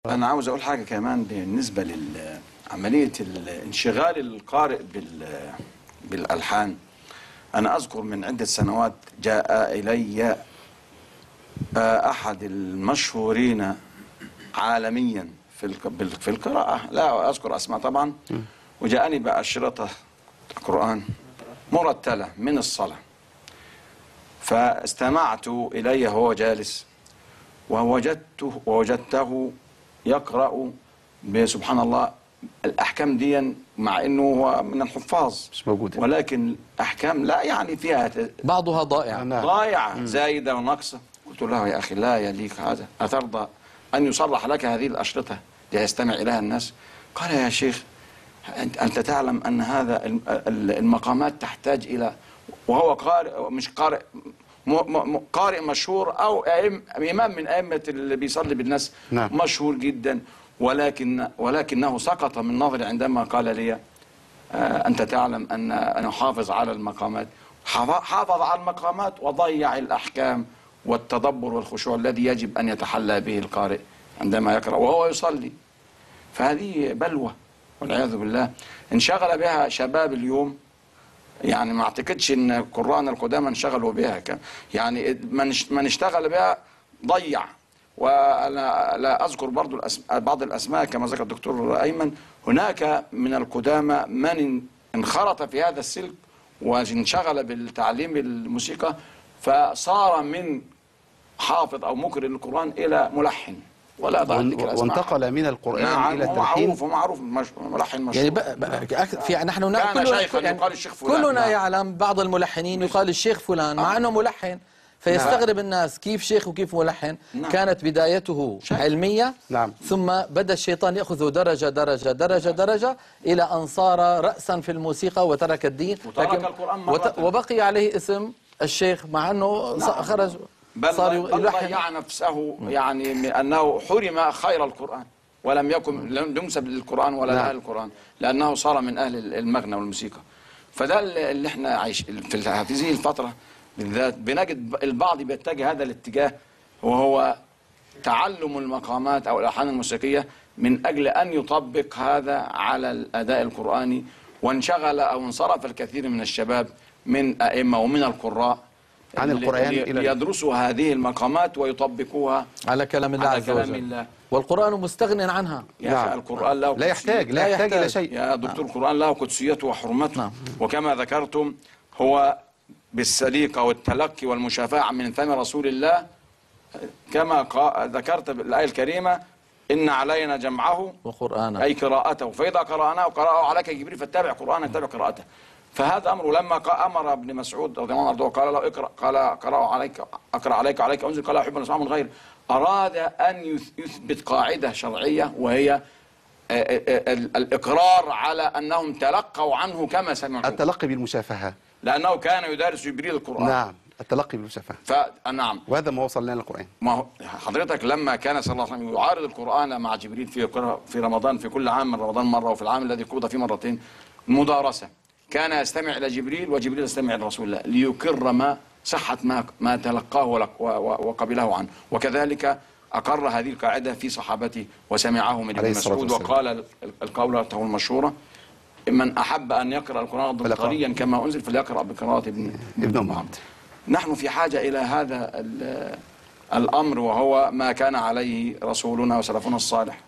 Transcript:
أنا عاوز أقول حاجة كمان بالنسبة لعملية انشغال القارئ بالألحان. أنا أذكر من عدة سنوات جاء إلي أحد المشهورين عالميا في القراءة، لا أذكر أسماء طبعا، وجاءني بأشرطة القرآن مرتلة من الصلاة، فاستمعت إليه وهو جالس ووجدته يقرأ بسبحان الله الأحكام دي، مع أنه هو من الحفاظ مش موجودة، ولكن أحكام لا يعني فيها بعضها ضائع ضائعة زايدة وناقصة. قلت له يا أخي لا يليك هذا، أترضى أن يصرح لك هذه الأشرطة ليستمع إليها الناس؟ قال يا شيخ أنت تعلم أن هذا المقامات تحتاج إلى، وهو قارئ مش قارئ قارئ مشهور أو إمام من أئمة اللي بيصلي بالناس، نعم. مشهور جدا، ولكنه سقط من نظري عندما قال لي أنت تعلم أن نحافظ على المقامات. حافظ على المقامات وضيع الأحكام والتدبر والخشوع الذي يجب أن يتحلى به القارئ عندما يقرأ وهو يصلي. فهذه بلوى والعياذ بالله انشغل بها شباب اليوم. يعني ما اعتقدش ان القرآن القدامى انشغلوا بها، يعني من اشتغل بها ضيع. وانا لا اذكر برضو بعض الاسماء كما ذكر الدكتور ايمن، هناك من القدامى من انخرط في هذا السلك وانشغل بالتعليم الموسيقى، فصار من حافظ او مقرئ للقرآن الى ملحن، ولا وانتقل من القرآن نعم الى التلحين. ومعروف ملحن مشهور. يعني نحن كان شيخا يقال الشيخ فلان. كلنا يعلم بعض الملحنين يقال الشيخ فلان مع انه ملحن، فيستغرب الناس كيف شيخ وكيف ملحن. كانت بدايته علمية، ثم بدأ الشيطان يأخذ درجة درجة درجة درجة إلى أن صار رأسا في الموسيقى وترك الدين، وبقي عليه اسم الشيخ مع أنه خرج صار يلحن. ضيع نفسه، يعني أنه حرم خير القرآن ولم ينسب للقرآن ولا لأهل القرآن، لأنه صار من أهل المغنى والموسيقى. فده اللي احنا عايش في هذه الفترة بالذات، بنجد البعض بيتجه هذا الاتجاه، وهو تعلم المقامات أو الألحان الموسيقية من أجل أن يطبق هذا على الأداء القرآني، وانشغل أو انصرف الكثير من الشباب من أئمة ومن القراء عن القرآن إلى يدرسوا هذه المقامات ويطبقوها على كلام الله عز وجل، والقرآن مستغن عنها. يا القرآن له لا يحتاج إلى شيء يا دكتور. القرآن له قدسيته وحرمته، وكما ذكرتم هو بالسليقة والتلقي والمشافعة من فم رسول الله، كما ذكرت الآية الكريمة إن علينا جمعه وقرآنه أي قراءته، فإذا قرأناه قرأه عليك جبريل فاتبع قرآنه اتبع قراءته. فهذا أمره. لما أمر ابن مسعود رضي الله عنه وقال له اقرأ، قال أقرأ عليك وعليك أنزل، قال أحب أن أسمع من غير. أراد أن يثبت قاعدة شرعية، وهي الإقرار على أنهم تلقوا عنه كما سمعوا، التلقي بالمشافهة، لأنه كان يدرس جبريل القرآن. نعم، التلقي بالمشافهة. نعم، وهذا ما وصل لنا القرآن. ما هو حضرتك لما كان صلى الله عليه وسلم يعارض القرآن مع جبريل في رمضان، في كل عام من رمضان مرة، وفي العام الذي قضى فيه مرتين، مدارسة، كان يستمع إلى جبريل وجبريل يستمع إلى رسول الله ليكر صحة ما تلقاه وقبله عنه. وكذلك أقر هذه القاعدة في صحابته وسمعه من ابن مسعود، وقال القولة المشهورة من أحب أن يقرأ القرآن طريا كما أنزل فليقرأ بقراءة ابن أم عبد. نحن في حاجة إلى هذا الأمر، وهو ما كان عليه رسولنا وسلفنا الصالح.